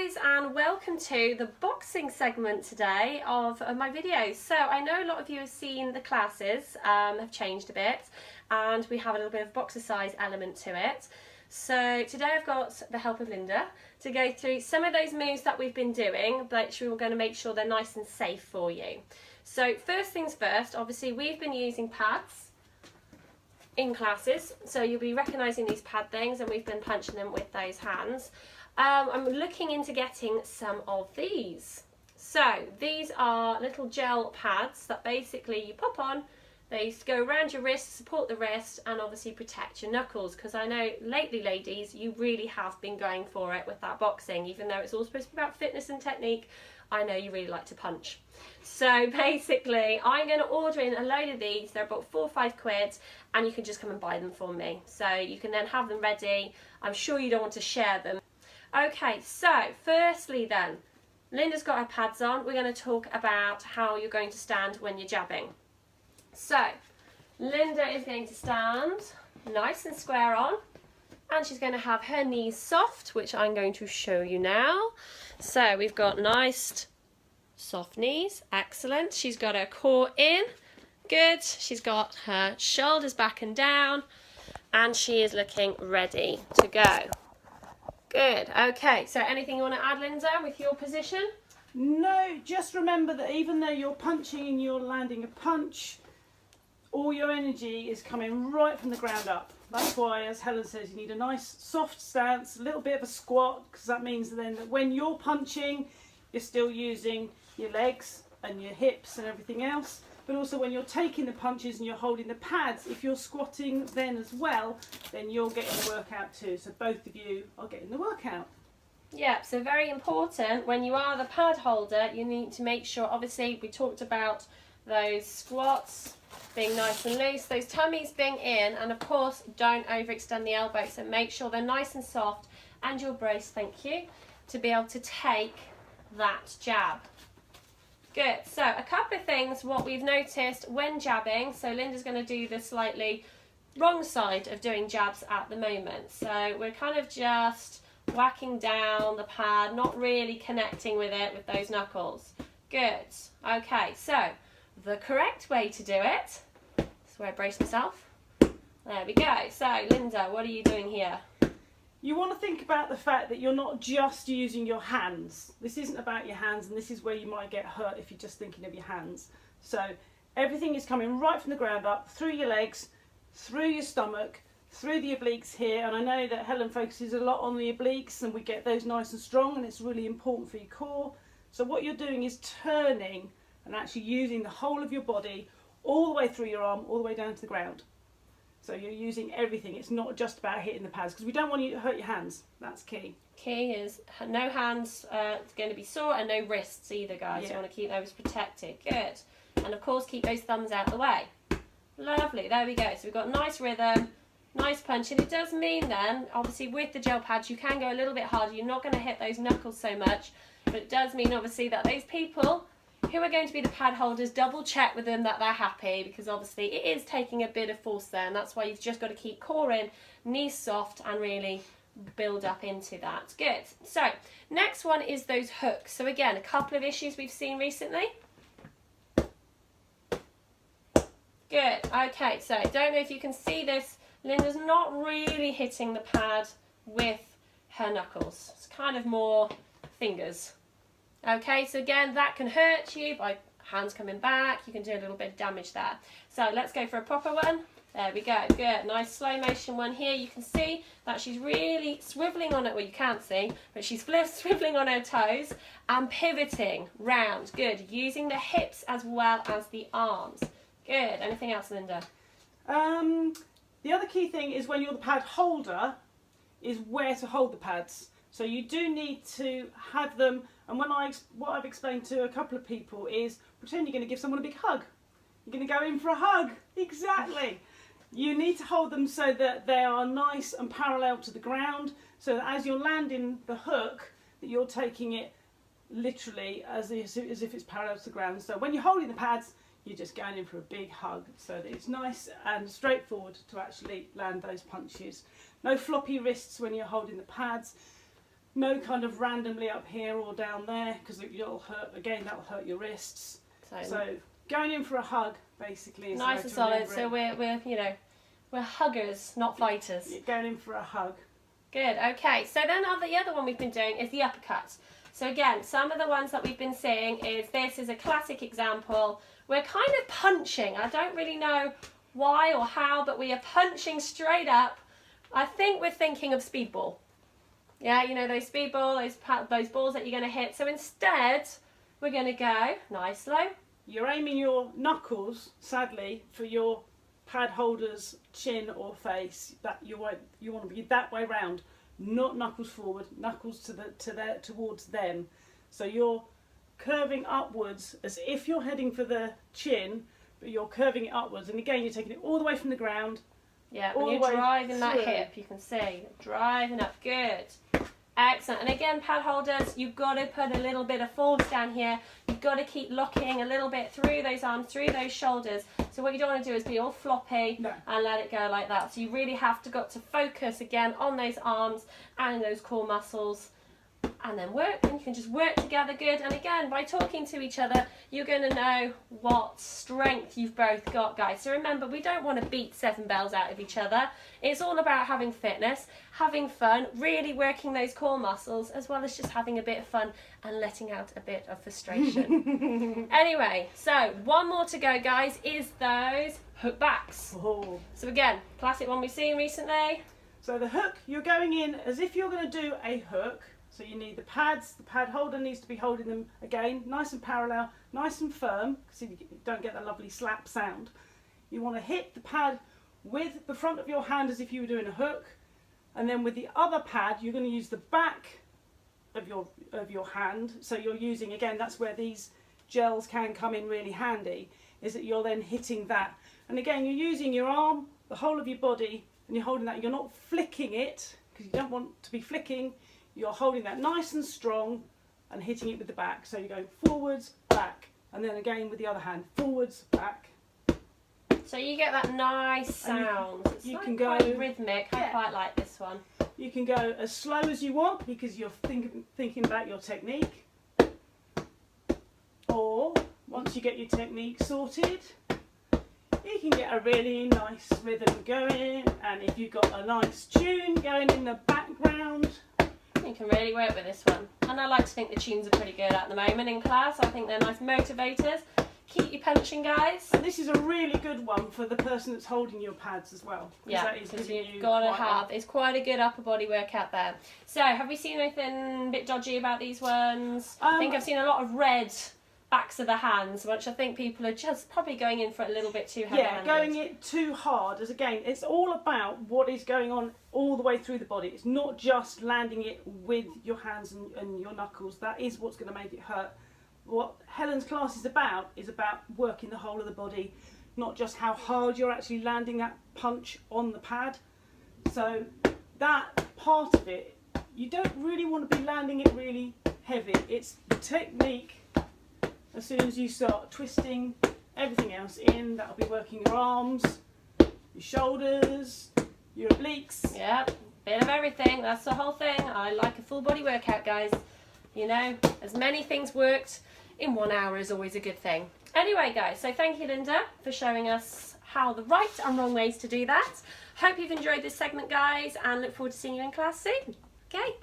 guys, and welcome to the boxing segment today of my videos. So I know a lot of you have seen the classes have changed a bit, and we have a little bit of boxercise element to it. So today I've got the help of Linda to go through some of those moves that we've been doing, but we're going to make sure they're nice and safe for you. So first things first, obviously we've been using pads in classes, so you'll be recognising these pad things, and we've been punching them with those hands. I'm looking into getting some of these. So these are little gel pads that basically you pop on. They go around your wrist, support the wrist, and obviously protect your knuckles, because I know lately, ladies, you really have been going for it with that boxing. Even though it's all supposed to be about fitness and technique, I know you really like to punch. So basically I'm going to order in a load of these. They're about 4 or 5 quid, and you can just come and buy them for me, so you can then have them ready. I'm sure you don't want to share them. Okay, so firstly then, Linda's got her pads on. We're going to talk about how you're going to stand when you're jabbing. So Linda is going to stand nice and square on, and she's going to have her knees soft, which I'm going to show you now. So we've got nice soft knees, excellent. She's got her core in, good. She's got her shoulders back and down, and she is looking ready to go. Good. Okay, so anything you want to add, Linda, with your position? No, just remember that even though you're punching and you're landing a punch, all your energy is coming right from the ground up. That's why, as Helen says, you need a nice soft stance, a little bit of a squat, because that means then that when you're punching, you're still using your legs and your hips and everything else. But also when you're taking the punches and you're holding the pads, if you're squatting then as well, then you're getting the workout too. So both of you are getting the workout. Yeah, so very important, when you are the pad holder, you need to make sure, obviously we talked about those squats being nice and loose, those tummies being in, and of course don't overextend the elbows, so make sure they're nice and soft, and your brace, thank you, to be able to take that jab. Good. So a couple of things what we've noticed when jabbing. So Linda's going to do the slightly wrong side of doing jabs at the moment. So we're kind of just whacking down the pad, not really connecting with it with those knuckles. Good. Okay, so the correct way to do it, this is where I brace myself. There we go. So Linda, what are you doing here? You want to think about the fact that you're not just using your hands. This isn't about your hands, and this is where you might get hurt if you're just thinking of your hands. So everything is coming right from the ground up, through your legs, through your stomach, through the obliques here. And I know that Helen focuses a lot on the obliques, and we get those nice and strong, and it's really important for your core. So what you're doing is turning and actually using the whole of your body all the way through your arm, all the way down to the ground. So you're using everything. It's not just about hitting the pads, because we don't want you to hurt your hands. That's key. Key is no hands going to be sore, and no wrists either, guys. Yeah. You want to keep those protected. Good. And of course keep those thumbs out of the way. Lovely. There we go. So we've got nice rhythm, nice punch. And it does mean then, obviously with the gel pads, you can go a little bit harder. You're not going to hit those knuckles so much. But it does mean obviously that those people who are going to be the pad holders, double check with them that they're happy, because obviously it is taking a bit of force there, and that's why you've just got to keep core in, knees soft, and really build up into that. Good. So next one is those hooks. So again, a couple of issues we've seen recently. Good. Okay, so I don't know if you can see this. Linda's not really hitting the pad with her knuckles. It's kind of more fingers. Okay, so again, that can hurt you by hands coming back. You can do a little bit of damage there. So let's go for a proper one. There we go. Good. Nice slow motion one here. You can see that she's really swiveling on it. Well, you can't see, but she's swiveling on her toes and pivoting round. Good. Using the hips as well as the arms. Good. Anything else, Linda? The other key thing is when you're the pad holder is where to hold the pads. So you do need to have them, and what I've explained to a couple of people is pretend you're going to give someone a big hug. You're going to go in for a hug. Exactly. You need to hold them so that they are nice and parallel to the ground, so that as you're landing the hook, that you're taking it literally as if it's parallel to the ground. So when you're holding the pads, you're just going in for a big hug, so that it's nice and straightforward to actually land those punches. No floppy wrists when you're holding the pads. No kind of randomly up here or down there, because you'll hurt, again, that'll hurt your wrists. So going in for a hug, basically. Is nice and solid, so we're you know, we're huggers, not fighters. You're going in for a hug. Good, okay, so then the other one we've been doing is the uppercut. So again, some of the ones that we've been seeing is, this is a classic example. We're kind of punching. I don't really know why or how, but we are punching straight up. I think we're thinking of speedball. Yeah, you know, those speedball, those balls that you're going to hit. So instead, we're going to go nice low. You're aiming your knuckles, sadly, for your pad holder's chin or face. That you want to be that way round, not knuckles forward, knuckles towards them. So you're curving upwards as if you're heading for the chin, but you're curving it upwards. And again, you're taking it all the way from the ground. Yeah, when you're driving that hip, you can see, driving up, good. Excellent, and again, pad holders, you've got to put a little bit of force down here. You've got to keep locking a little bit through those arms, through those shoulders. So what you don't want to do is be all floppy and let it go like that. So you really have got to focus again on those arms and those core muscles. And then work, and you can just work together good. And again, by talking to each other, you're going to know what strength you've both got, guys. So remember, we don't want to beat 7 bells out of each other. It's all about having fitness, having fun, really working those core muscles, as well as just having a bit of fun and letting out a bit of frustration. Anyway, so one more to go, guys, is those hook backs. Oh. So again, classic one we've seen recently. So the hook, you're going in as if you're going to do a hook. So you need the pads, the pad holder needs to be holding them, again, nice and parallel, nice and firm, so you don't get that lovely slap sound. You want to hit the pad with the front of your hand as if you were doing a hook, and then with the other pad, you're going to use the back of your hand. So you're using, again, that's where these gels can come in really handy, is that you're then hitting that. And again, you're using your arm, the whole of your body, and you're holding that. You're not flicking it, because you don't want to be flicking. You're holding that nice and strong and hitting it with the back. So you're going forwards, back, and then again with the other hand, forwards, back. So you get that nice sound. You it's can quite go rhythmic. I quite like this one. You can go as slow as you want because you're thinking about your technique. Or once you get your technique sorted, you can get a really nice rhythm going. And if you've got a nice tune going in the background, you can really work with this one. And I like to think the tunes are pretty good at the moment in class. I think they're nice motivators. Keep you punching, guys. And this is a really good one for the person that's holding your pads as well. Yeah, because you've got to have, it's quite a good upper body workout there. So, have we seen anything a bit dodgy about these ones? I think I've seen a lot of red backs of the hands, which I think people are just probably going in for a little bit too heavy-handed. Yeah, going it too hard. As again, it's all about what is going on all the way through the body. It's not just landing it with your hands and your knuckles. That is what's going to make it hurt. What Helen's class is about working the whole of the body, not just how hard you're actually landing that punch on the pad. So that part of it, you don't really want to be landing it really heavy. It's the technique. As soon as you start twisting everything else in, that'll be working your arms, your shoulders, your obliques. Yeah, bit of everything. That's the whole thing. I like a full body workout, guys. You know, as many things worked in 1 hour is always a good thing. Anyway, guys, so thank you, Linda, for showing us how the right and wrong ways to do that. Hope you've enjoyed this segment, guys, and look forward to seeing you in class soon. Okay.